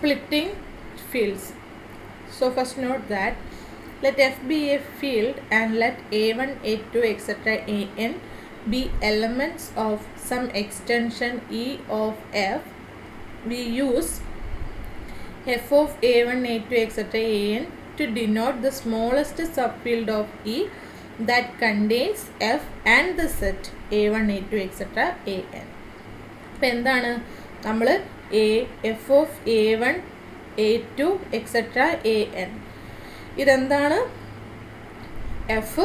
splitting fields. So first note that let F be a field and let A1, A2, etc. An be elements of some extension E of F. We use F of A1, A2, etc. An to denote the smallest subfield of E that contains F and the set A1, A2, etc. An. അപ്പോൾ എന്താണ് നമ്മൾ F of A1, A2, etc. An. ഇതെന്താണ്? F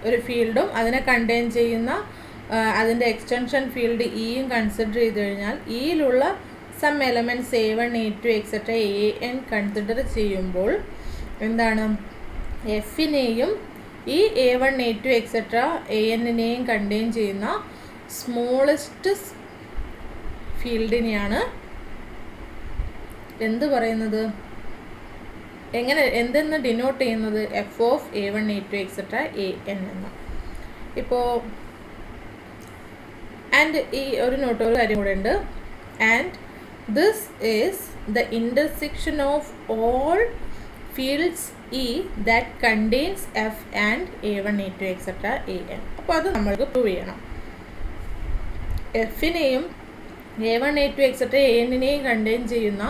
ഒരു ഫീൽഡും അതിനെ contain ചെയ്യുന്ന അതിൻ്റെ extension field ഇയും consider ചെയ്ത് കഴിഞ്ഞാൽ ഇയിലുള്ള some elements A1, A2, etc. An consider ചെയ്യുമ്പോൾ എന്താണ് എഫിനെയും ഈ A1, A2, etc. Anനെയും കണ്ടെയ്ൻ ചെയ്യുന്ന സ്മോളസ്റ്റ് ഫീൽഡിനെയാണ് എന്ത് പറയുന്നത്, എന്തെന്ന് ഡിനോട്ട് ചെയ്യുന്നത്? F of A1, A2, etc. An എന്ന്. ഇപ്പോൾ ആൻഡ് ഈ ഒരു നോട്ട് ഒരു കാര്യം കൂടെ ഉണ്ട്. And this is the intersection of all fields E that contains F and A1, A2, etc. An. അപ്പോൾ അത് നമ്മൾക്ക് പ്രൂവ് ചെയ്യണം. എഫിനെയും A1, A2, etc. Anനെയും കണ്ടെയ്ൻ ചെയ്യുന്ന,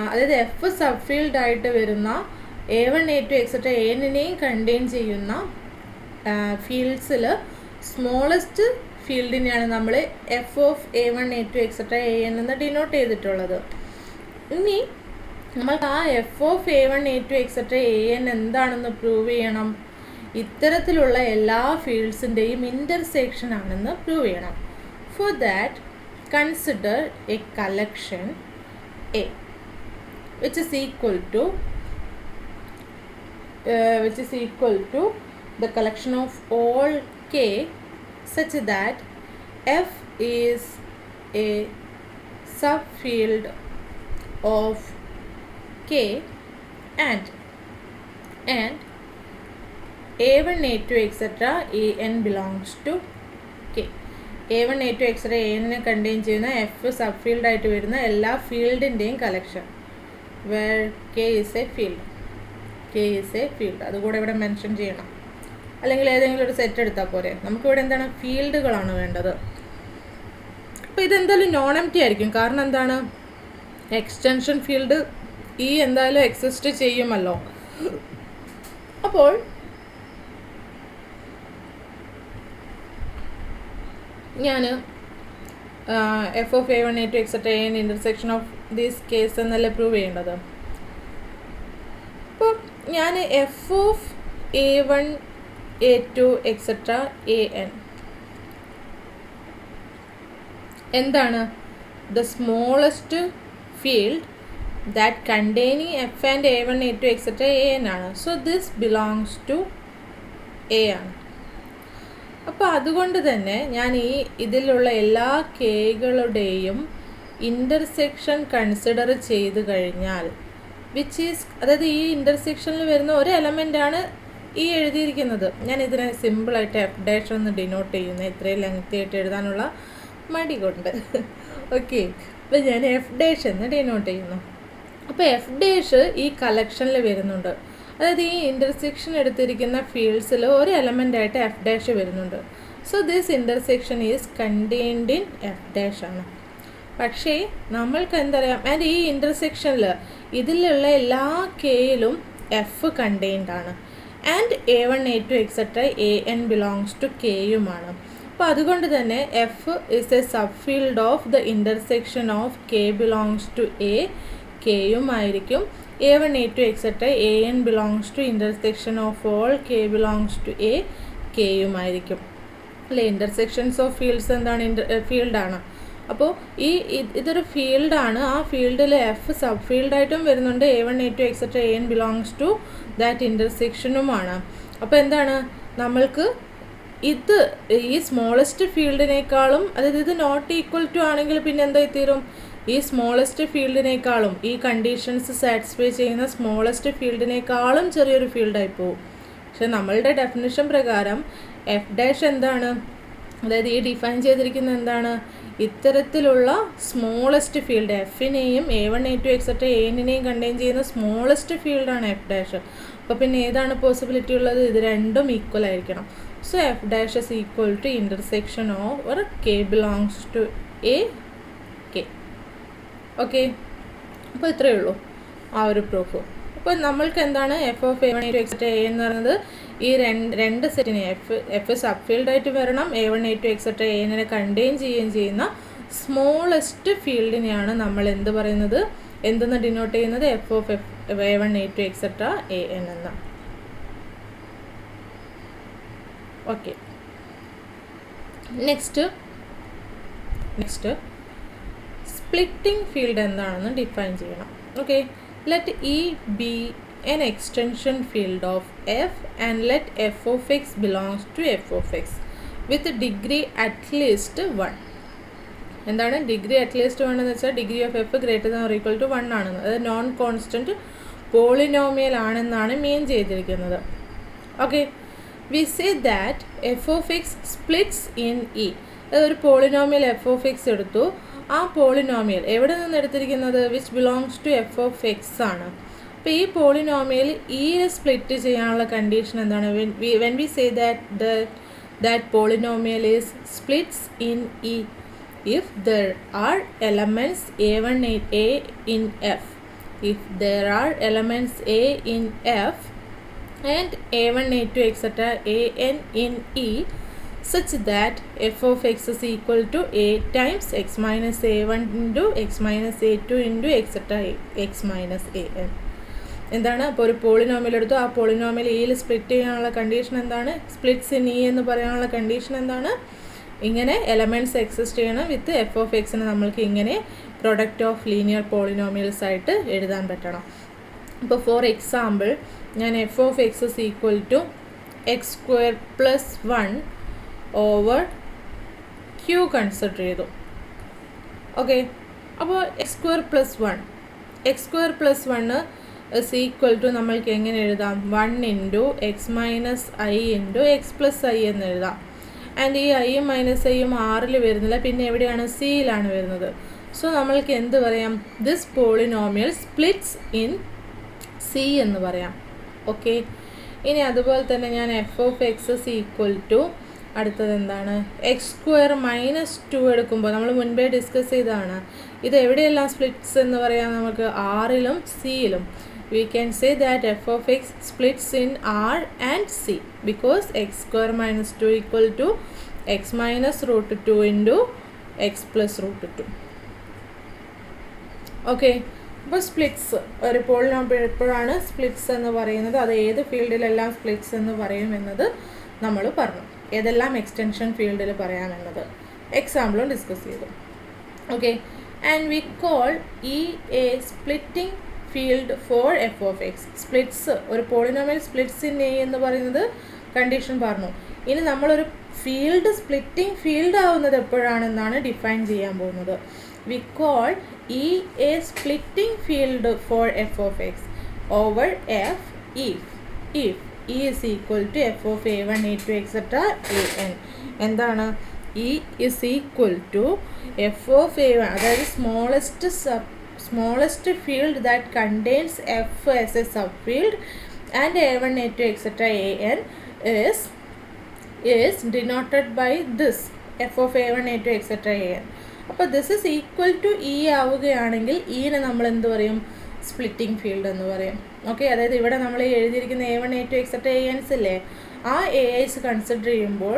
അതായത് എഫ് സബ് ഫീൽഡായിട്ട് വരുന്ന A1, A2, etc. Anനെയും കണ്ടെയ്ൻ ചെയ്യുന്ന ഫീൽഡ്സിൽ സ്മോളസ്റ്റ് ഫീൽഡിനെയാണ് നമ്മൾ F of A1, A2, etc. An എന്ന് ഡിനോട്ട് ചെയ്തിട്ടുള്ളത്. ഇനി നമ്മൾക്ക് ആ F of A1, A2, etc. An എന്താണെന്ന് പ്രൂവ് ചെയ്യണം. ഇത്തരത്തിലുള്ള എല്ലാ ഫീൽഡ്സിൻ്റെയും ഇൻ്റർസെക്ഷൻ ആണെന്ന് പ്രൂവ് ചെയ്യണം. For that consider a collection A which is equal to the collection of all K such that F is a subfield of K and A1, A2, etc. An belongs to K. A1, A2, etc. Anനെ contain ചെയ്യുന്ന F sub ഫീൽഡായിട്ട് വരുന്ന എല്ലാ ഫീൽഡിൻ്റെയും collection where K is a field. അതുകൂടെ ഇവിടെ mention ചെയ്യണം. അല്ലെങ്കിൽ ഏതെങ്കിലും ഒരു സെറ്റ് എടുത്താൽ പോരെ. നമുക്കിവിടെ എന്താണ്, ഫീൽഡുകളാണ് വേണ്ടത്. അപ്പോൾ ഇതെന്തായാലും നോൺ എംപ്റ്റി ആയിരിക്കും. കാരണം എന്താണ്, എക്സ്റ്റൻഷൻ ഫീൽഡ് ഈ എന്തായാലും എക്സിസ്റ്റ് ചെയ്യുമല്ലോ. അപ്പോൾ ഞാൻ F of A1, A2, etc. An intersection of these K's എന്നല്ലേ പ്രൂവ് ചെയ്യേണ്ടത്. അപ്പോൾ ഞാൻ F of A1, A2, etc. An എന്താണ്, the smallest field that containing F and A1, A2, etc. An ആണ്. So this belongs to A ആണ്. അപ്പോൾ അതുകൊണ്ട് തന്നെ ഞാൻ ഇതിലുള്ള എല്ലാ കേകളുടെയും ഇൻ്റർസെക്ഷൻ കൺസിഡർ ചെയ്ത് കഴിഞ്ഞാൽ അതായത് ഈ ഇൻ്റർസെക്ഷനിൽ വരുന്ന ഒരു എലമെൻ്റാണ് ഈ എഴുതിയിരിക്കുന്നത്. ഞാൻ ഇതിനെ സിമ്പിളായിട്ട് എഫ് ഡാഷ് എന്ന് ഡിനോട്ട് ചെയ്യുന്നത്, ഇത്രയും ലെങ്തി ആയിട്ട് എഴുതാനുള്ള മടി കൊണ്ട്. ഓക്കെ, അപ്പോൾ ഞാൻ എഫ് ഡാഷ് എന്ന് ഡിനോട്ട് ചെയ്യുന്നു. അപ്പോൾ എഫ് ഡാഷ് ഈ കളക്ഷനിൽ വരുന്നുണ്ട്. അതായത് ഈ ഇൻ്റർസെക്ഷൻ എടുത്തിരിക്കുന്ന ഫീൽഡ്സിൽ ഒരു എലമെൻ്റായിട്ട് എഫ് ഡാഷ് വരുന്നുണ്ട്. So this intersection is contained in F dash ആണ്. പക്ഷേ നമ്മൾക്ക് എന്തറിയാം, ആൻഡ് ഈ ഇൻ്റർസെക്ഷനിൽ ഇതിലുള്ള എല്ലാ കെയിലും എഫ് കണ്ടെയ്ൻഡ് ആണ്. And A1, A2, etc. An belongs to കെയുമാണ്. അപ്പോൾ അതുകൊണ്ട് തന്നെ F is a sub field of the intersection of K belongs to A, കെയുമായിരിക്കും. A1, A2, etc. An belongs to intersection of all K belongs to A, കെയുമായിരിക്കും അല്ലേ. Intersections of fields എന്താണ്, ഫീൽഡാണ്. അപ്പോൾ ഇതൊരു ഫീൽഡാണ്. ആ ഫീൽഡിൽ എഫ് സബ് ഫീൽഡായിട്ടും വരുന്നുണ്ട്. A1, A2, etc. An belongs to that ഇൻ്റർസെക്ഷനുമാണ്. അപ്പോൾ എന്താണ്, നമ്മൾക്ക് ഈ സ്മോളസ്റ്റ് ഫീൽഡിനേക്കാളും, അതായത് ഇത് നോട്ട് ഈക്വൽ ടു ആണെങ്കിൽ പിന്നെ എന്തായി തീരും, ഈ സ്മോളസ്റ്റ് ഫീൽഡിനേക്കാളും ഈ കണ്ടീഷൻസ് സാറ്റിസ്ഫൈ ചെയ്യുന്ന സ്മോളസ്റ്റ് ഫീൽഡിനേക്കാളും ചെറിയൊരു ഫീൽഡായി പോകും. പക്ഷെ നമ്മളുടെ ഡെഫിനിഷൻ പ്രകാരം എഫ് ഡാഷ് എന്താണ്, അതായത് ഈ ഡിഫൈൻ ചെയ്തിരിക്കുന്ന എന്താണ്, ഇത്തരത്തിലുള്ള സ്മോളസ്റ്റ് ഫീൽഡ് എഫിനെയും A1 A2 എക്സെട്ര ANനെയും കണ്ടെയ്ൻ ചെയ്യുന്ന സ്മോളസ്റ്റ് ഫീൽഡാണ് എഫ് ഡാഷ്. അപ്പോൾ പിന്നെ ഏതാണ് പോസിബിലിറ്റി ഉള്ളത്, ഇത് രണ്ടും ഈക്വൽ ആയിരിക്കണം. So F dash is equal to intersection over K belongs to A K. Okay, അപ്പോൾ ഇത്രയേ ഉള്ളൂ ആ ഒരു പ്രൂഫ്. അപ്പോൾ നമ്മൾക്ക് എന്താണ് F of A1 A2 etcetera A എന്ന് പറയുന്നത് ഈ രണ്ട് സെറ്റിനെ എഫ് സബ് ഫീൽഡായിട്ട് വരണം, A1 A2 എക്സെട്ര ANനെ കണ്ടെയ്ൻ ചെയ്യുകയും ചെയ്യുന്ന സ്മോളസ്റ്റ് ഫീൽഡിനെയാണ് നമ്മൾ എന്ത് പറയുന്നത്, എന്തെന്ന് ഡിനോട്ട് ചെയ്യുന്നത്, F of A1 A2 etcetera AN എന്ന്. ഓക്കെ, നെക്സ്റ്റ് സ്പ്ലിറ്റിംഗ് ഫീൽഡ് എന്താണെന്ന് ഡിഫൈൻ ചെയ്യണം. Okay, let E be an extension field of f and let f of x belongs to f of x with degree at least 1. എന്താണ് degree at least 1 എന്ന് വെച്ചാൽ degree of F greater than or equal to 1 ആണെന്ന്, അത് non constant polynomial ആണെന്നാണ് mean ചെയ്തിരിക്കുന്നത്. Okay, we say that F of X splits in E. അതൊരു polynomial F of X എടുത്തു, ആ പോളിനോമിയൽ എവിടെ നിന്ന് എടുത്തിരിക്കുന്നത്, which belongs to F of X ആണ്. അപ്പോൾ ഈ പോളിനോമിയൽ ഇയെ സ്പ്ലിറ്റ് ചെയ്യാനുള്ള കണ്ടീഷൻ എന്താണ്, when we say that polynomial is splits in E if there are elements A1 A in F. If there are elements A in F and A1 A2 etc. AN in E such that f of x is equal to a times x minus a1 into x minus a2 into etc. x minus an. എന്താണ്, അപ്പോൾ ഒരു polynomial എടുത്തു, ആ polynomial ഇയിൽ split ചെയ്യാനുള്ള condition എന്താണ്, splits in E എന്ന് പറയാനുള്ള കണ്ടീഷൻ എന്താണ്, ഇങ്ങനെ എലമെൻറ്റ്സ് എക്സിസ്റ്റ് ചെയ്യണം വിത്ത് എഫ് ഓഫ് എക്സിന് നമ്മൾക്ക് ഇങ്ങനെ പ്രൊഡക്റ്റ് ഓഫ് ലീനിയർ പോളിനോമിയൽസ് ആയിട്ട് എഴുതാൻ പറ്റണം. ഇപ്പോൾ ഫോർ എക്സാമ്പിൾ ഞാൻ F of X is equal to X square plus 1 over Q consider ചെയ്തു. ഓക്കെ, അപ്പോൾ X square plus 1 is equal to നമ്മൾക്ക് എങ്ങനെ എഴുതാം, 1 into X minus I into X plus I എന്ന് എഴുതാം. ആൻഡ് ഈ ഐയും മൈനസ് ഐയും ആറിൽ വരുന്നില്ല, പിന്നെ എവിടെയാണ്, സിയിലാണ് വരുന്നത്. സോ നമ്മൾക്ക് എന്ത് പറയാം, this polynomial splits in C എന്ന് പറയാം. ഓക്കെ, ഇനി അതുപോലെ തന്നെ ഞാൻ F of X is equal to അടുത്തത് എന്താണ്, എക്സ് സ്ക്വയർ മൈനസ് 2 എടുക്കുമ്പോൾ നമ്മൾ മുൻപേ ഡിസ്കസ് ചെയ്തതാണ്, ഇത് എവിടെയെല്ലാം സ്പ്ലിറ്റ്സ് എന്ന് പറയാം, നമുക്ക് ആറിലും സിയിലും. We can say that f of x splits in R and C because x square minus 2 equal to x minus root 2 into x plus root 2. Okay, അപ്പോൾ സ്പ്ലിറ്റ്സ് ഒരു പോളിനോമിയൽ എപ്പോഴാണ് സ്പ്ലിറ്റ്സ് എന്ന് പറയുന്നത്, അത് ഏത് ഫീൽഡിലെല്ലാം സ്പ്ലിറ്റ്സ് എന്ന് പറയുമെന്നത് നമ്മൾ പറഞ്ഞു, ഏതെല്ലാം എക്സ്റ്റൻഷൻ ഫീൽഡിൽ പറയാമെന്നത് എക്സാമ്പിളും ഡിസ്കസ് ചെയ്തു. Okay, and we call E A splitting field four F of X. Splits ഒരു പോളിനോമിയൽ സ്പ്ലിറ്റ്സ് ഇൻ എ എന്ന് പറയുന്നത് കണ്ടീഷൻ പറഞ്ഞു. ഇനി നമ്മളൊരു ഫീൽഡ് സ്പ്ലിറ്റിംഗ് ഫീൽഡ് ആവുന്നത് എപ്പോഴാണെന്നാണ് ഡിഫൈൻ ചെയ്യാൻ പോകുന്നത്. We call E A splitting field four F of X over F if E is equal to f of a1 a2 etc. an. എന്താണ്, E is equal to f of a1, അതായത് smallest field that contains f as a subfield and a1 a2 etc. an is denoted by this f of a1 a2 etc. an. അപ്പോൾ this is equal to e ആവുകയാണെങ്കിൽ ഈനെ നമ്മൾ എന്ത് പറയും, splitting field എന്ന് പറയും. Okay, അതായത് ഇവിടെ നമ്മൾ എഴുതിയിരിക്കുന്ന A1 A2 എക്സെട്ര ANs ഇല്ലേ, ആ AIs കൺസിഡർ ചെയ്യുമ്പോൾ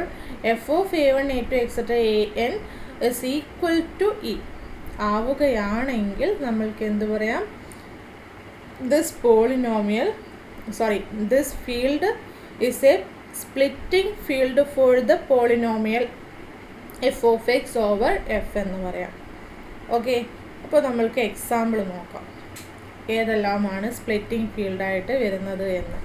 F of A1 A2 etcetera AN is equal to E ആവുകയാണെങ്കിൽ നമ്മൾക്ക് എന്ത് പറയാം, this field is a splitting field for the polynomial F of X over F എന്ന് പറയാം. ഓക്കെ, അപ്പോൾ നമ്മൾക്ക് എക്സാമ്പിൾ നോക്കാം ഏതെല്ലാമാണ് സ്പ്ലിറ്റിംഗ് ഫീൽഡായിട്ട് വരുന്നത് എന്ന്,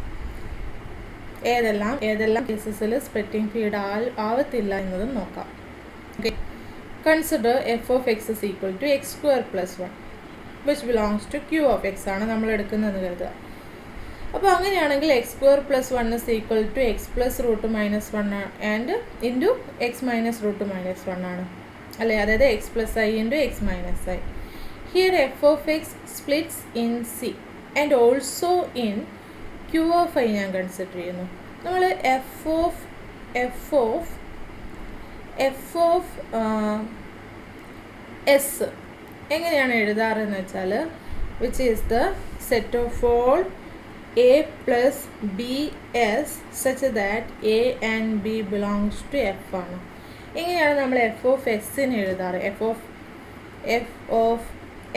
ഏതെല്ലാം കേസസിൽ സ്പ്ലിറ്റിംഗ് ഫീൽഡ് ആവത്തില്ല എന്നതും നോക്കാം. Okay, consider F of X is equal to X square plus 1 which belongs to Q of X ആണ് നമ്മൾ എടുക്കുന്നതെന്ന് കരുതുക. അപ്പോൾ അങ്ങനെയാണെങ്കിൽ X square plus 1 is equal to X plus root minus 1 and into X minus root minus 1 ആണ് അല്ലേ, അതായത് X plus I into X minus I. Here F of X splits in C and also in Q of I ഞാൻ consider ചെയ്യുന്നു. നമ്മൾ F of S എങ്ങനെയാണ് എഴുതാറെന്ന് വെച്ചാൽ, which is the set of all A plus B S such that A and B belongs to F ആണ്. എങ്ങനെയാണ് നമ്മൾ F of എസ്സിന് എഴുതാറ്? എഫ് ഓഫ്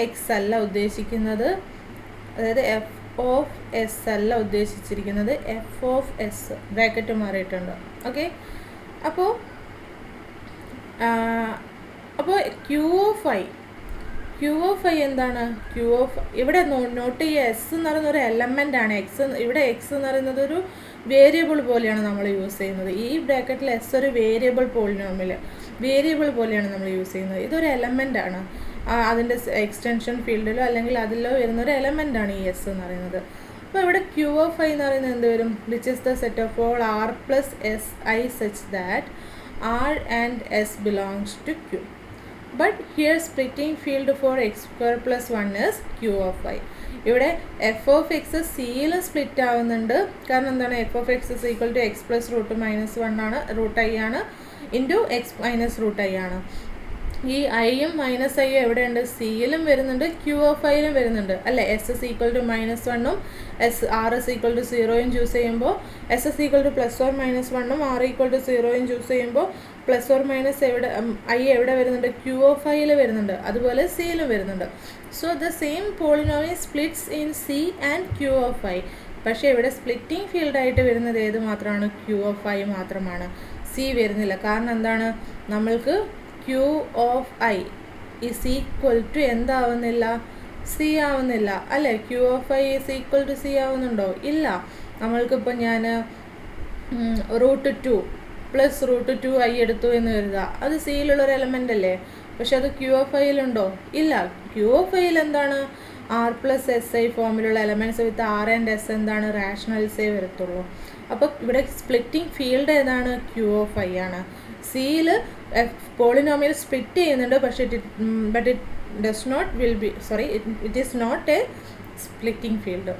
എക്സ് അല്ല ഉദ്ദേശിക്കുന്നത്, അതായത് എഫ് ഓഫ് എസ് അല്ല ഉദ്ദേശിച്ചിരിക്കുന്നത്, എഫ് ഓഫ് എസ്. ബ്രാക്കറ്റ് മാറിയിട്ടുണ്ട്. ഓക്കെ, അപ്പോൾ ക്യൂ ഓഫ് ഐ എന്താണ്? ഇവിടെ നോട്ട് ചെയ്യുക, എസ് എന്ന് പറയുന്ന ഒരു എലമെൻ്റ് ആണ്. ഇവിടെ എക്സ് എന്ന് പറയുന്നത് ഒരു വേരിയബിൾ പോലെയാണ് നമ്മൾ യൂസ് ചെയ്യുന്നത്. ഈ ബ്രാക്കറ്റിൽ എസ് ഒരു വേരിയബിൾ പോലെയാണ് നമ്മൾ യൂസ് ചെയ്യുന്നത്. ഇതൊരു എലമെൻ്റ് ആണ്, അതിൻ്റെ എക്സ്റ്റൻഷൻ ഫീൽഡിലോ അല്ലെങ്കിൽ അതിലോ വരുന്നൊരു എലമെൻ്റ് ആണ് ഈ എസ് എന്ന് പറയുന്നത്. അപ്പോൾ ഇവിടെ ക്യൂ ഓഫ് ഐ എന്ന് പറയുന്നത് എന്ത് വരും? Which is the set of all R plus S I such that R and S belongs to Q. But here splitting field for X square plus 1 is Q of I. ഇവിടെ F of X സിയിൽ split ആവുന്നുണ്ട്. കാരണം എന്താണ്? F of X is equal to X plus root minus 1 ആണ്, root I ആണ്, into X minus root I ആണ്. ഈ ഐയും മൈനസ് ഐയും എവിടെയുണ്ട്? സിയിലും വരുന്നുണ്ട്, ക്യൂ ഓഫ് ഐയിലും വരുന്നുണ്ട് അല്ലേ. S is equal to -1 R is equal to 0 choose ചെയ്യുമ്പോൾ, S is equal to plus or minus 1 R equal to 0 choose ചെയ്യുമ്പോൾ പ്ലസ് ഓർ മൈനസ് ഐ എവിടെ വരുന്നുണ്ട്? ക്യൂ ഓഫ് ഐയിൽ വരുന്നുണ്ട്, അതുപോലെ സിയിലും വരുന്നുണ്ട്. So the same polynomial splits in C and Q of I. പക്ഷേ ഇവിടെ സ്പ്ലിറ്റിംഗ് ഫീൽഡായിട്ട് വരുന്നത് ഏത് മാത്രമാണ്? ക്യൂ ഓഫ് ഐ മാത്രമാണ്, സി വരുന്നില്ല. കാരണം എന്താണ്? നമ്മൾക്ക് Q of I is equal to എന്താവുന്നില്ല? സി ആവുന്നില്ല അല്ലേ. Q of I is equal to C ആവുന്നുണ്ടോ? ഇല്ല. നമ്മൾക്കിപ്പോൾ ഞാൻ √2 പ്ലസ് √2 ഐ എടുത്തു എന്ന് കരുതുക, അത് സിയിലുള്ളൊരു എലമെൻ്റ് അല്ലേ. പക്ഷെ അത് ക്യൂ ഓഫ് ഐയിലുണ്ടോ? ഇല്ല. ക്യൂ ഓഫ് ഐയിൽ എന്താണ്? ആർ പ്ലസ് എസ് ഐ ഫോമിലുള്ള elements with R and S എന്താണ്? റാഷണൽസേ വരത്തുള്ളൂ. അപ്പോൾ ഇവിടെ സ്പ്ലിറ്റിംഗ് ഫീൽഡ് ഏതാണ്? ക്യൂ ഓഫ് ഐ ആണ്. സിയിൽ പോളിനോമിയൽ സ്പ്ലിറ്റ് ചെയ്യുന്നുണ്ട്, പക്ഷേ it is not a splitting field.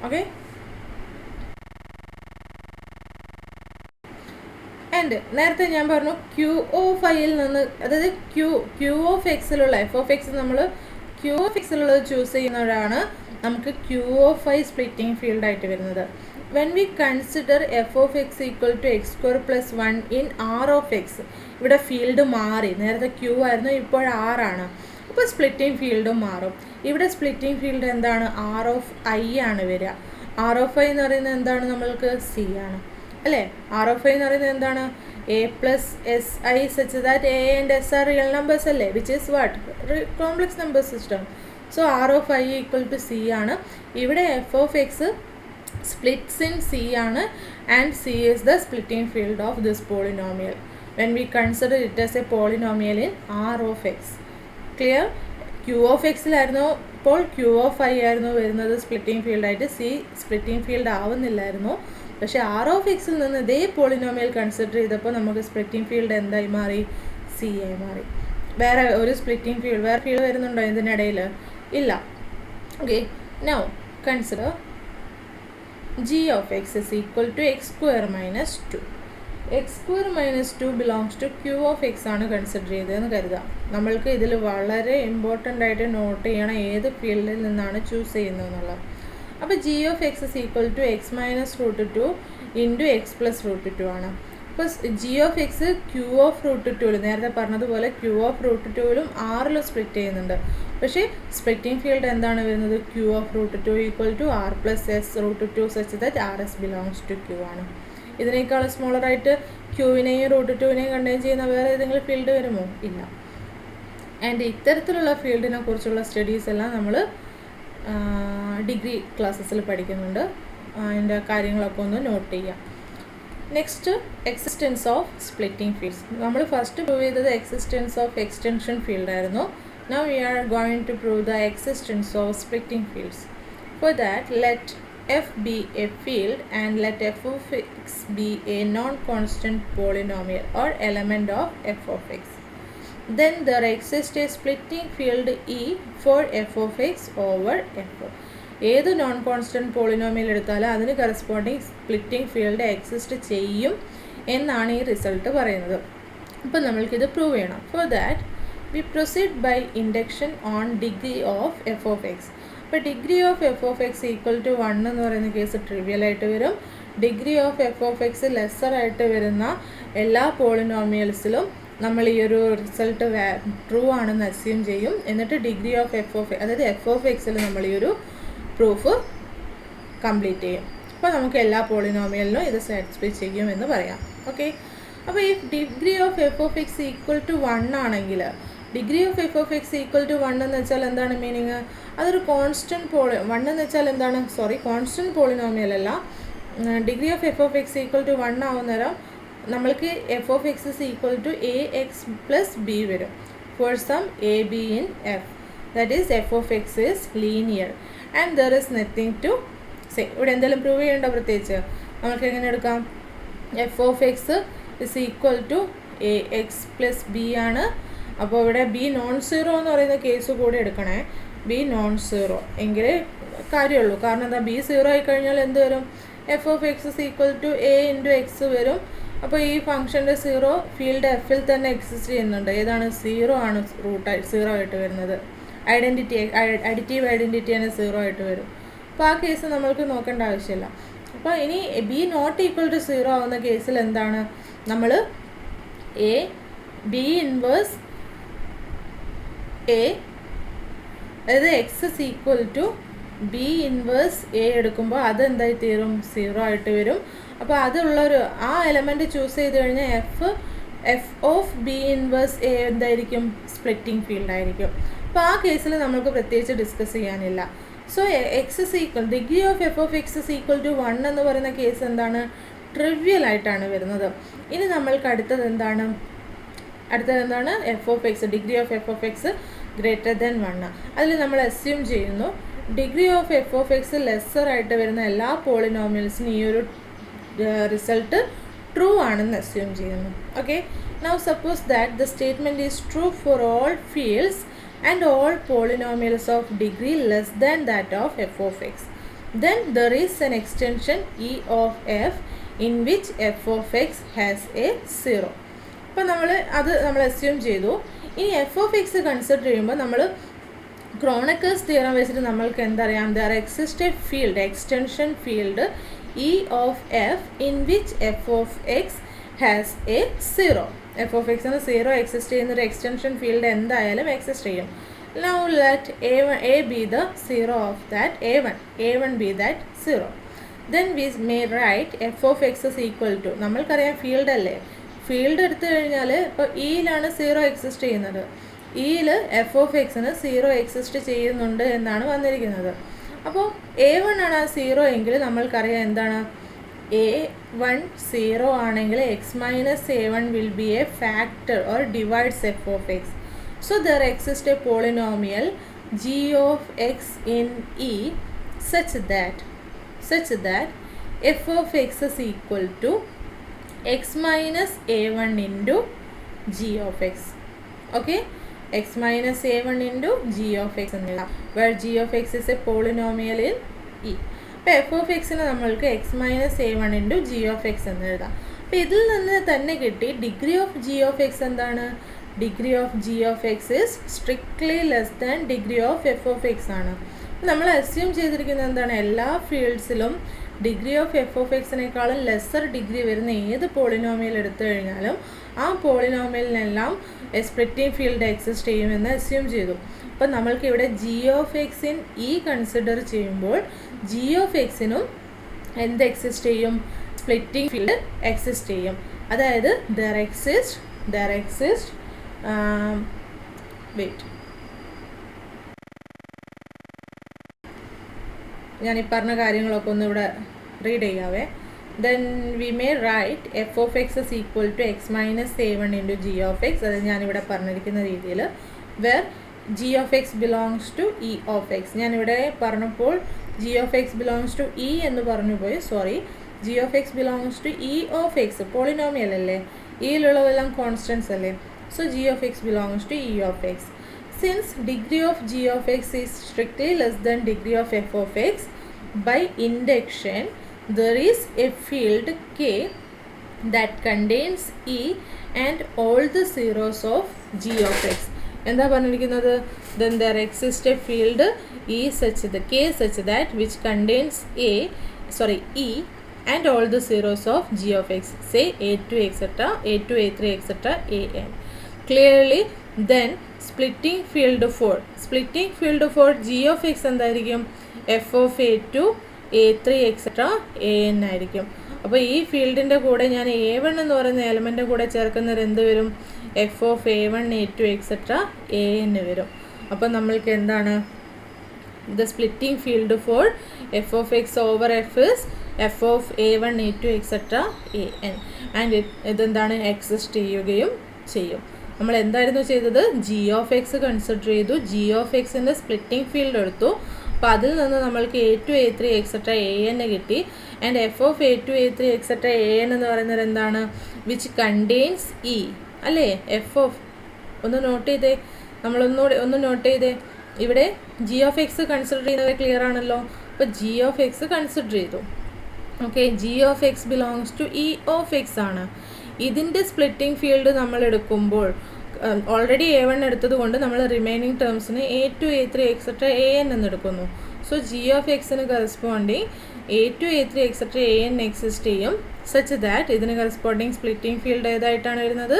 Okay, and നേരത്തെ ഞാൻ പറഞ്ഞു ക്യൂ ഓഫ് ഐയിൽ നിന്ന്, അതായത് ക്യൂ ഓഫ് എക്സിലുള്ള എഫ് ഓഫ് എക്സ് നമ്മൾ ക്യൂ ഓഫ് എക്സിലുള്ളത് ചൂസ് ചെയ്യുന്നവരാണ് നമുക്ക് ക്യൂ ഓഫ് ഐ സ്പ്ലിറ്റിംഗ് ഫീൽഡായിട്ട് വരുന്നത്. When we consider F of X equal to X square plus 1 in R of X, ഇവിടെ ഫീൽഡ് മാറി. നേരത്തെ ക്യൂ ആയിരുന്നു, ഇപ്പോൾ ആർ ആണ്. അപ്പോൾ സ്പ്ലിറ്റിംഗ് ഫീൽഡും മാറും. ഇവിടെ സ്പ്ലിറ്റിംഗ് ഫീൽഡ് എന്താണ്? ആർ ഓഫ് ഐ ആണ് വരിക. ആർ ഓഫ് ഐ എന്ന് പറയുന്നത് എന്താണ്? നമ്മൾക്ക് സി ആണ് അല്ലേ. ആർ ഓഫ് ഐ എന്ന് പറയുന്നത് എന്താണ്? A plus S I such that A and S are real numbers അല്ലേ, which is what? Complex number system. So R of I equal to C ആണ്. ഇവിടെ F of X splits in C ആണ്, and C is the splitting field of this polynomial when we consider it as a polynomial in R of x. Clear? Q of x ലായിരുന്നു, ഇപ്പോൾ Q of I ആയിരുന്നു വരുന്നത് splitting ഫീൽഡായിട്ട്. C splitting field ആവുന്നില്ലായിരുന്നു. പക്ഷേ R of എക്സിൽ നിന്ന് ഇതേ പോളിനോമിയൽ കൺസിഡർ ചെയ്തപ്പോൾ നമുക്ക് സ്പ്ലിറ്റിംഗ് ഫീൽഡ് എന്തായി മാറി? സി ആയി മാറി. വേറെ ഒരു സ്പ്ലിറ്റിംഗ് ഫീൽഡ്, വേറെ ഫീൽഡ് വരുന്നുണ്ടോ ഇതിനിടയിൽ? ഇല്ല. Okay, now consider g of x is equal to x square minus 2. x square minus 2 belongs to q of x ആണ് കൺസിഡർ ചെയ്തതെന്ന് കരുതാം. നമ്മൾക്ക് ഇതിൽ വളരെ ഇമ്പോർട്ടൻ്റ് ആയിട്ട് നോട്ട് ചെയ്യണം ഏത് ഫീൽഡിൽ നിന്നാണ് ചൂസ് ചെയ്യുന്നതെന്നുള്ളത്. അപ്പോൾ g of x is equal to x minus √2 into x plus √2 ആണ്. അപ്പോൾ g of x q of √2 നേരത്തെ പറഞ്ഞതുപോലെ q of √2ലും ആറിലും സ്പ്ലിറ്റ് ചെയ്യുന്നുണ്ട്. പക്ഷേ സ്പ്ലിറ്റിംഗ് ഫീൽഡ് എന്താണ് വരുന്നത്? q of √2 equal to R plus S √2 such that R S belongs to Q ആണ്. ഇതിനേക്കാൾ സ്മോളറായിട്ട് ക്യൂവിനെയും √2വിനെയും കണ്ടെയ്ൻ ചെയ്യുന്ന വേറെ ഏതെങ്കിലും ഫീൽഡ് വരുമോ? ഇല്ല. ആൻഡ് ഇത്തരത്തിലുള്ള ഫീൽഡിനെ കുറിച്ചുള്ള സ്റ്റഡീസ് എല്ലാം നമ്മൾ ഡിഗ്രി ക്ലാസ്സസിൽ പഠിക്കുന്നുണ്ട്. അതിൻ്റെ കാര്യങ്ങളൊക്കെ ഒന്ന് നോട്ട് ചെയ്യാം. Next, existence of splitting fields. നമ്മൾ ഫസ്റ്റ് പ്രൂവ് ചെയ്തത് എക്സിസ്റ്റൻസ് ഓഫ് എക്സ്റ്റൻഷൻ ഫീൽഡായിരുന്നു. Now we are going to prove the existence of splitting fields. For that, let f be a field and let f of x be a non-constant polynomial or element of f of x. Then there exists a splitting field E for f of x over f. ഏത് non constant polynomial എടുത്താലും അതിന് corresponding splitting field exist ചെയ്യും എന്നാണ് ഈ result പറയുന്നത്. അപ്പോൾ നമ്മൾക്കിത് prove ചെയ്യണം. For that we proceed by induction on degree of F of X. അപ്പോൾ degree of F of X equal to 1 എന്ന് പറയുന്ന കേസ് ട്രിവിയലായിട്ട് വരും. Degree of F of X ലെസ്സറായിട്ട് വരുന്ന എല്ലാ പോളിനോമിയൽസിലും നമ്മൾ ഈ ഒരു റിസൾട്ട് ട്രൂ ആണെന്ന് അസ്യൂം ചെയ്യും. എന്നിട്ട് ഡിഗ്രി ഓഫ് എഫ് ഓഫ് അതായത് എഫ് ഓഫ് എക്സിൽ നമ്മൾ ഈ ഒരു പ്രൂഫ് കംപ്ലീറ്റ് ചെയ്യും. അപ്പോൾ നമുക്ക് എല്ലാ പോളിനോമിയലിനും ഇത് സാറ്റിസ്ഫൈ ചെയ്യുമെന്ന് പറയാം. ഓക്കെ, അപ്പോൾ ഈ degree of F of X equal to 1 ആണെങ്കിൽ degree of F of X equal to 1 എന്ന് വെച്ചാൽ എന്താണ് മീനിങ്? അതൊരു കോൺസ്റ്റൻറ്റ് 1 എന്ന് വെച്ചാൽ എന്താണ്? കോൺസ്റ്റൻറ്റ് പോളിനോമിയൽ അല്ല. Degree of F of X equal to 1 ആവുന്നേരം നമ്മൾക്ക് F of X is equal to A X plus B വരും for some A B in F. That is F of X is linear and there is nothing to say. ഇവിടെ എന്തെങ്കിലും prove ചെയ്യേണ്ട പ്രത്യേകിച്ച്? നമുക്ക് എങ്ങനെ എടുക്കാം? F of X is equal to A X plus B ആണ്. അപ്പോൾ ഇവിടെ ബി നോൺ സീറോ എന്ന് പറയുന്ന കേസ് കൂടെ എടുക്കണേ. ബി നോൺ സീറോ എങ്കിലേ കാര്യമുള്ളൂ. കാരണം എന്താ, ബി സീറോ ആയി കഴിഞ്ഞാൽ എന്ത് വരും? F of X is equal to A into X വരും. അപ്പോൾ ഈ ഫംഗ്ഷൻ്റെ സീറോ ഫീൽഡ് എഫിൽ തന്നെ എക്സിസ്റ്റ് ചെയ്യുന്നുണ്ട്. ഏതാണ്? സീറോ ആണ് റൂട്ടായി സീറോ ആയിട്ട് വരുന്നത്. അഡിറ്റീവ് ഐഡൻറ്റിറ്റിയാണ് സീറോ ആയിട്ട് വരും. അപ്പോൾ ആ കേസ് നമ്മൾക്ക് നോക്കേണ്ട ആവശ്യമില്ല. അപ്പോൾ ഇനി B not equal to zero ആവുന്ന കേസിൽ എന്താണ്? നമ്മൾ എ ബി ഇൻവേഴ്സ് എ അതായത് X is equal to B inverse A എടുക്കുമ്പോൾ അത് എന്തായി തീരും? സീറോ ആയിട്ട് വരും. അപ്പോൾ അതുള്ളൊരു ആ എലമെൻറ്റ് ചൂസ് ചെയ്ത് കഴിഞ്ഞാൽ F of B inverse A എന്തായിരിക്കും? സ്പ്ലിറ്റിംഗ് ഫീൽഡ് ആയിരിക്കും. അപ്പോൾ ആ കേസിൽ നമുക്ക് പ്രത്യേകിച്ച് ഡിസ്കസ് ചെയ്യാനില്ല. So X is equal degree of F of X is equal to 1 എന്ന് പറയുന്ന കേസ് എന്താണ്? ട്രിവിയൽ ആയിട്ടാണ് വരുന്നത്. ഇനി നമ്മൾക്ക് അടുത്തത് എന്താണ്? F of X degree of F of X greater than 1. അതിൽ നമ്മൾ അസ്യൂം ചെയ്യുന്നു degree of F of X lesser ആയിട്ട് വരുന്ന എല്ലാ പോളിനോമിയൽസിനും ഈ ഒരു റിസൾട്ട് ട്രൂ ആണെന്ന് അസ്യൂം ചെയ്യുന്നു. Okay, now suppose that the statement is true for all fields and all polynomials of degree less than that of f of x. Then there is an extension e of f in which f of x has a 0. അപ്പോൾ നമ്മൾ assume ചെയ്തു. ഇനി F of X consider ചെയ്യുമ്പോൾ നമ്മൾ ക്രോണക്കേഴ്സ് theorem വെച്ചിട്ട് നമ്മൾക്ക് എന്തറിയാം? There exist a field extension field E of F in which F of X has a 0. F of എക്സിന് 0 എക്സിസ്റ്റ് ചെയ്യുന്നൊരു എക്സ്റ്റൻഷൻ ഫീൽഡ് എന്തായാലും എക്സിസ്റ്റ് ചെയ്യും. Now let a be the 0 of that a1 be that 0. Then we may write f of x is equal to നമ്മൾക്കറിയാം field അല്ലേ, field എടുത്തു കഴിഞ്ഞാൽ ഇപ്പോൾ ഇയിലാണ് 0 exist ചെയ്യുന്നത്. ഇയിൽ എഫ് ഓഫ് എക്സിന് 0 എക്സിസ്റ്റ് ചെയ്യുന്നുണ്ട് എന്നാണ് വന്നിരിക്കുന്നത്. അപ്പോൾ a1 ആണ് ആ 0 എങ്കിൽ നമ്മൾക്കറിയാം എന്താണ്? a1 0 ആണെങ്കിൽ x minus a1 will be a factor or divides f of x. So there exists a polynomial g of x in E such that f of x is equal to x minus a1 into g of x. Okay, x minus a1 into g of x where g of x is a polynomial in E. അപ്പോൾ F of എക്സിന് നമ്മൾക്ക് X minus A one into G of X എന്ന് എഴുതാം. അപ്പോൾ ഇതിൽ നിന്ന് തന്നെ കിട്ടി degree of G of X എന്താണ്? Degree of G of X is strictly less than degree of F of X ആണ്. നമ്മൾ അസ്യൂം ചെയ്തിരിക്കുന്നത് എന്താണ്? എല്ലാ ഫീൽഡ്സിലും ഡിഗ്രി ഓഫ് എഫ് ഓഫ് എക്സിനേക്കാളും ലെസ്സർ ഡിഗ്രി വരുന്ന ഏത് പോളിനോമിയൽ എടുത്തു കഴിഞ്ഞാലും ആ പോളിനോമിയലിനെല്ലാം സ്പ്ലിറ്റിംഗ് ഫീൽഡ് എക്സിസ്റ്റ് ചെയ്യുമെന്ന് അസ്യൂം ചെയ്തു. അപ്പോൾ നമ്മൾക്ക് ഇവിടെ G of X in E consider ചെയ്യുമ്പോൾ ജി ഓഫ് എക്സിനും എന്ത് എക്സിസ്റ്റ് ചെയ്യും? സ്പ്ലിറ്റിംഗ് ഫീൽഡ് എക്സിസ്റ്റ് ചെയ്യും. അതായത് ദർ എക്സിസ്റ്റ് ഞാൻ ഈ പറഞ്ഞ കാര്യങ്ങളൊക്കെ ഒന്ന് ഇവിടെ റീഡ് ചെയ്യാവേ. Then we may write F of X is equal to X minus A one into G of X. അത് ഞാനിവിടെ പറഞ്ഞിരിക്കുന്ന രീതിയിൽ where G of X belongs to E of X. ഞാനിവിടെ പറഞ്ഞപ്പോൾ G of X belongs to E എന്ന് പറഞ്ഞു പോയി, sorry. G of X belongs to E of X, polynomial അല്ലേ, ഇയിലുള്ളതെല്ലാം കോൺസ്റ്റൻസ് അല്ലേ. So G of X belongs to E of X. Since degree of G of X is strictly less than degree of F of X, by induction there is a field K that contains E and all the zeros of G of X. എന്താ പറഞ്ഞിരിക്കുന്നത്? Then there exists a field E such that K such that which contains E and all the zeros of G of X, say A2 etc., A2, A3 etc., AN. Clearly then splitting field for G of X എന്തായിരിക്കും? F of A2, A3 etcetera AN ആയിരിക്കും. അപ്പോൾ ഈ ഫീൽഡിൻ്റെ കൂടെ ഞാൻ A1 എന്ന് പറയുന്ന element കൂടെ ചേർക്കുന്നത് എന്ത് വരും? F of A1, A2 etcetera AN വരും. അപ്പോൾ നമ്മൾക്ക് എന്താണ്? The splitting field four F of X over F is F of A1, A2 etcetera AN. And ഇതെന്താണ്? എക്സിസ്റ്റ് ചെയ്യുകയും ചെയ്യും. നമ്മൾ എന്തായിരുന്നു ചെയ്തത്? G of X കൺസിഡർ ചെയ്തു, G of Xൻ്റെ സ്പ്ലിറ്റിംഗ് ഫീൽഡ് എടുത്തു. അപ്പോൾ അതിൽ നിന്ന് നമ്മൾക്ക് A2, A3 എക്സെട്ര AN കിട്ടി. And F of A2, A3 etcetera AN എന്ന് പറയുന്നത് എന്താണ്? വിച്ച് കണ്ടെയ്ൻസ് E അല്ലേ? എഫ് ഓഫ് ഒന്ന് നോട്ട് ചെയ്തേ, ഒന്ന് നോട്ട് ചെയ്തേ. ഇവിടെ G of X കൺസിഡർ ചെയ്യുന്നത് ക്ലിയർ ആണല്ലോ. അപ്പോൾ G of X കൺസിഡർ ചെയ്തു. Okay, G of X belongs to E of X ആണ്. ഇതിൻ്റെ സ്പ്ലിറ്റിംഗ് ഫീൽഡ് നമ്മൾ എടുക്കുമ്പോൾ ഓൾറെഡി A1 എടുത്തത് കൊണ്ട് നമ്മൾ remaining ടേംസിന് A2, A3 etcetera AN എന്ന് എടുക്കുന്നു. സോ G of Xന് corresponding A2, A3 etcetera AN exist ചെയ്യും, സച്ച് ദാറ്റ് ഇതിന് കറസ്പോണ്ടിങ് സ്പ്ലിറ്റിംഗ് ഫീൽഡ് ഏതായിട്ടാണ് വരുന്നത്?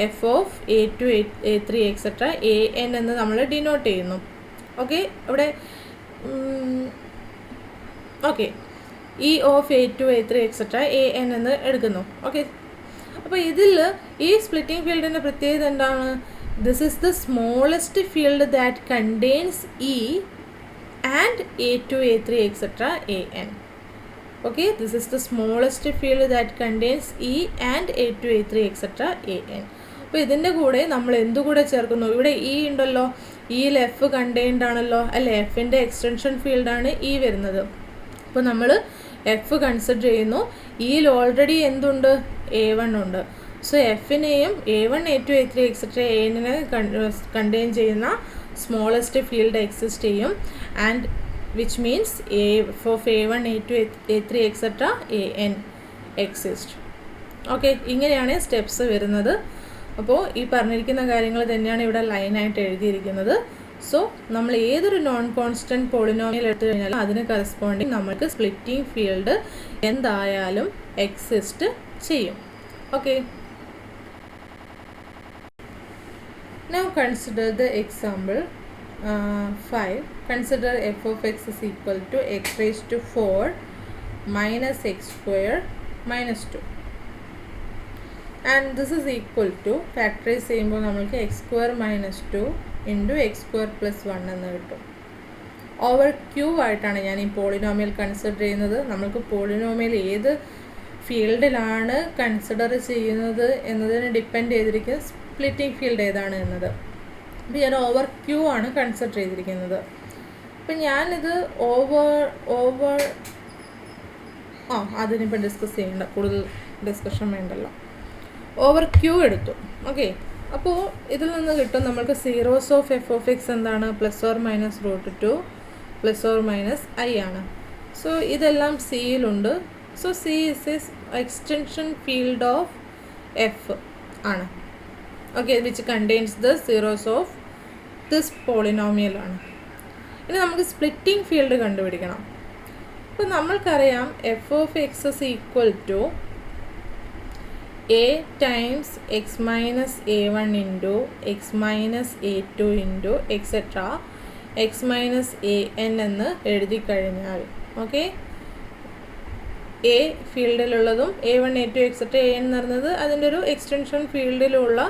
F of A2, A3 etcetera AN എന്ന് നമ്മൾ ഡിനോട്ട് ചെയ്യുന്നു. ഓക്കെ, ഇവിടെ okay E of A2, A3 etcetera AN എന്ന് എടുക്കുന്നു. ഓക്കെ, അപ്പോൾ ഇതിൽ ഈ സ്പ്ലിറ്റിംഗ് ഫീൽഡിൻ്റെ പ്രത്യേകത എന്താണ്? This is the smallest field that contains E and A2, A3 etcetera AN. Okay, this is the smallest field that contains E and A2, A3 etcetera AN. അപ്പോൾ ഇതിൻ്റെ കൂടെ നമ്മൾ എന്തുകൂടെ ചേർക്കുന്നു? ഇവിടെ E ഉണ്ടല്ലോ, ഇയിൽ F കണ്ടെയ്ൻഡ് ആണല്ലോ അല്ലേ, എഫിൻ്റെ എക്സ്റ്റൻഷൻ ഫീൽഡാണ് E വരുന്നത്. അപ്പോൾ നമ്മൾ F കൺസിഡർ ചെയ്യുന്നു. ഇയിൽ ഓൾറെഡി എന്തുണ്ട്? A1 ഉണ്ട്. സോ എഫിനെയും A1, A2, A3 എക്സെട്ര ANനെ കണ്ടെയ്ൻ ചെയ്യുന്ന സ്മോളസ്റ്റ് ഫീൽഡ് എക്സിസ്റ്റ് ചെയ്യും. And which means F of A1, A2, A3 etcetera AN exist. Okay, ഇങ്ങനെയാണ് സ്റ്റെപ്സ് വരുന്നത്. അപ്പോൾ ഈ പറഞ്ഞിരിക്കുന്ന കാര്യങ്ങൾ തന്നെയാണ് ഇവിടെ ലൈനായിട്ട് എഴുതിയിരിക്കുന്നത്. സോ നമ്മൾ ഏതൊരു നോൺ കോൺസ്റ്റൻറ്റ് പോളിനോമിയൽ എടുത്തു കഴിഞ്ഞാൽ അതിന് കറസ്പോണ്ടിങ് നമുക്ക് സ്പ്ലിറ്റിംഗ് ഫീൽഡ് എന്തായാലും എക്സിസ്റ്റ് ചെയ്യും. Okay, now consider the example 5. Consider F of X is equal to X raised to 4 minus X square minus 2. And this is equal to factorize ചെയ്യുമ്പോൾ നമ്മൾക്ക് X square minus 2 into X square plus 1 എന്ന് കിട്ടും. Over Q ആയിട്ടാണ് ഞാൻ ഈ polynomial consider ചെയ്യുന്നത്. നമ്മൾക്ക് polynomial ഏത് ഫീൽഡിലാണ് കൺസിഡർ ചെയ്യുന്നത് എന്നതിന് ഡിപ്പെൻഡ് ചെയ്തിരിക്കുന്നത് സ്പ്ലിറ്റിംഗ് ഫീൽഡ് ഏതാണ് എന്നത്. അപ്പോൾ ഞാൻ ഓവർ ക്യൂ ആണ് കൺസിഡർ ചെയ്തിരിക്കുന്നത്. അപ്പം ഞാനിത് അതിനിപ്പോൾ ഡിസ്കസ് ചെയ്യേണ്ട, കൂടുതൽ ഡിസ്കഷൻ വേണ്ടല്ലോ. ഓവർ ക്യൂ എടുത്തു. ഓക്കെ, അപ്പോൾ ഇതിൽ നിന്ന് കിട്ടും നമ്മൾക്ക് zeros of F of X എന്താണ്? ±√2 ±i ആണ്. സോ ഇതെല്ലാം സിയിലുണ്ട്. So C is extension field of F ആണ്. Okay, which contains the zeros of this polynomial ആണ്. ഇനി നമുക്ക് സ്പ്ലിറ്റിംഗ് ഫീൽഡ് കണ്ടുപിടിക്കണം. അപ്പോൾ നമ്മൾക്കറിയാം F of X is equal to A times X minus A1 into X minus A2 into etc. X minus AN എന്ന് എഴുതി കഴിഞ്ഞാൽ, ഓക്കെ, എ ഫീൽഡിലുള്ളതും A1, A2 എക്സെട്ര AN എന്ന് പറയുന്നത് അതിൻ്റെ ഒരു എക്സ്റ്റൻഷൻ ഫീൽഡിലുള്ള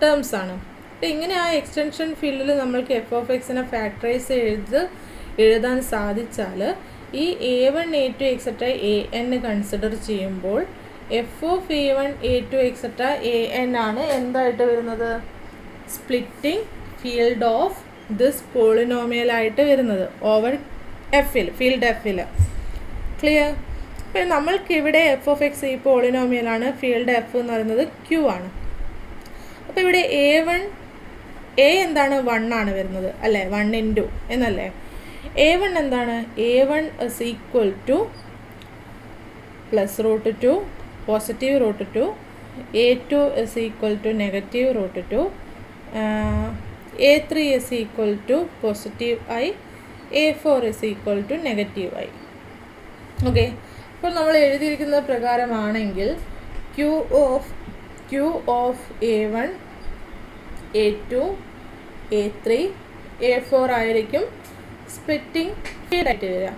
ടേംസ് ആണ്. അപ്പോൾ ഇങ്ങനെ ആ എക്സ്റ്റൻഷൻ ഫീൽഡിൽ നമ്മൾക്ക് F of Xനെ ഫാക്ടറൈസ് എഴുതാൻ സാധിച്ചാൽ ഈ A1, A2 etcetera AN consider ചെയ്യുമ്പോൾ F of A1, A2 etcetera AN ആണ് എന്തായിട്ട് വരുന്നത്? സ്പ്ലിറ്റിംഗ് ഫീൽഡ് ഓഫ് ദിസ് പോളിനോമിയലായിട്ട് വരുന്നത് ഓവർ എഫിൽ, ഫീൽഡ് എഫിൽ. ക്ലിയർ? അപ്പോൾ നമ്മൾക്കിവിടെ എഫ് ഓഫ് എക്സ് ഈ പോളിനോമിയലാണ്, ഫീൽഡ് എഫ് എന്ന് പറയുന്നത് ക്യൂ ആണ്. അപ്പോൾ ഇവിടെ എ എന്താണ്? 1 ആണ് വരുന്നത് അല്ലേ, 1 ഇൻറ്റു എന്നല്ലേ. A1 എന്താണ്? A1 is equal to +√2 positive √2, A2 is equal to negative √2, A3 is equal to positive I, A4 is equal to negative I. Okay, അപ്പോൾ നമ്മൾ എഴുതിയിരിക്കുന്ന പ്രകാരമാണെങ്കിൽ Q of A1, A2, A3, A4 ആയിരിക്കും splitting field ആയിട്ട് വരിക.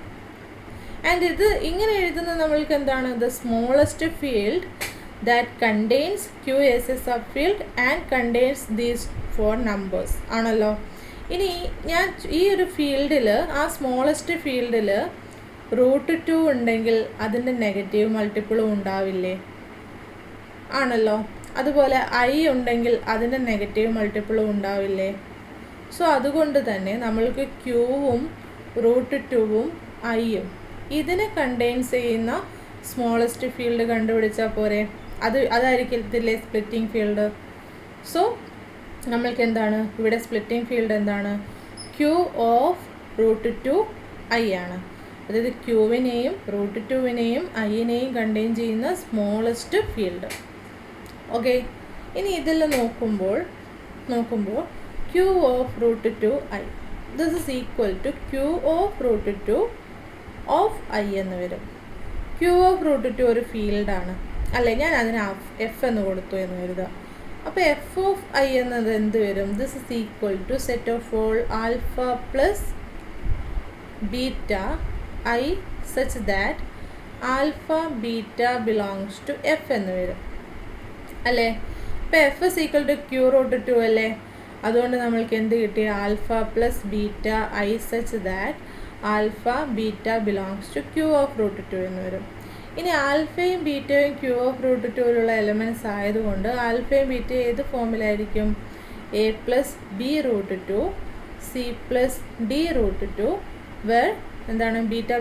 And ഇത് ഇങ്ങനെ എഴുതുന്നത് നമ്മൾക്ക് എന്താണ്? The smallest field that contains Q as a sub field and contains these 4 numbers ആണല്ലോ. ഇനി ഞാൻ ഈ ഒരു ഫീൽഡിൽ, ആ സ്മോളസ്റ്റ് ഫീൽഡിൽ √2 ഉണ്ടെങ്കിൽ അതിൻ്റെ നെഗറ്റീവ് മൾട്ടിപ്പിളും ഉണ്ടാവില്ലേ? ആണല്ലോ. അതുപോലെ I ഉണ്ടെങ്കിൽ അതിൻ്റെ നെഗറ്റീവ് മൾട്ടിപ്പിളും ഉണ്ടാവില്ലേ? സോ അതുകൊണ്ട് തന്നെ നമ്മൾക്ക് ക്യൂവും √2ഉം Iയും ഇതിനെ കണ്ടെയ്ൻസ് ചെയ്യുന്ന സ്മോളസ്റ്റ് ഫീൽഡ് കണ്ടുപിടിച്ചാൽ പോരെ? അതായിരിക്കത്തില്ലേ സ്പ്ലിറ്റിംഗ് ഫീൽഡ്. സോ നമ്മൾക്ക് എന്താണ് ഇവിടെ സ്പ്ലിറ്റിംഗ് ഫീൽഡ് എന്താണ്? ക്യൂ ഓഫ് √2 I ആണ്. അതായത് ക്യൂവിനെയും √2വിനെയും Iനെയും കണ്ടെയ്ൻ ചെയ്യുന്ന സ്മോളസ്റ്റ് ഫീൽഡ്. ഓക്കെ, ഇനി ഇതിൽ നോക്കുമ്പോൾ Q of √2I this is equal to Q of √2 of I എന്ന് വരും. Q ഓഫ് √2 ഒരു ഫീൽഡാണ് അല്ലേ, ഞാൻ അതിന് എഫ് എന്ന് കൊടുത്തു എന്ന് കരുതുക. അപ്പോൾ എഫ് ഓഫ് I എന്നത് എന്ത് വരും? This is equal to set of all alpha plus beta I such that alpha beta belongs to F എന്ന് വരും അല്ലേ. ഇപ്പോൾ F is equal to Q √2 അല്ലേ. അതുകൊണ്ട് നമ്മൾക്ക് എന്ത് കിട്ടി? Alpha plus beta I such that alpha beta belongs to Q of √2 എന്ന് വരും. ഇനി ആൽഫയും ബീറ്റയും Q ഓഫ് √2ലുള്ള എലമെൻറ്റ്സ് ആയതുകൊണ്ട് ആൽഫയും ബീറ്റയും ഏത് ഫോമിലായിരിക്കും? A plus B √2 C plus D √2 where എന്താണ്? Beta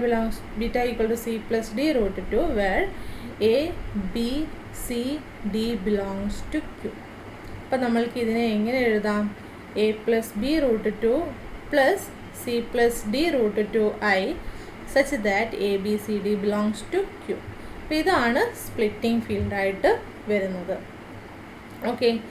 equal to C plus D √2 where A B C D belongs to Q. അപ്പം നമ്മൾക്ക് ഇതിനെ എങ്ങനെ എഴുതാം? A plus B √2 plus C plus D √2 I such that A B C D belongs to Q. അപ്പോൾ ഇതാണ് splitting ഫീൽഡായിട്ട് വരുന്നത്. Okay,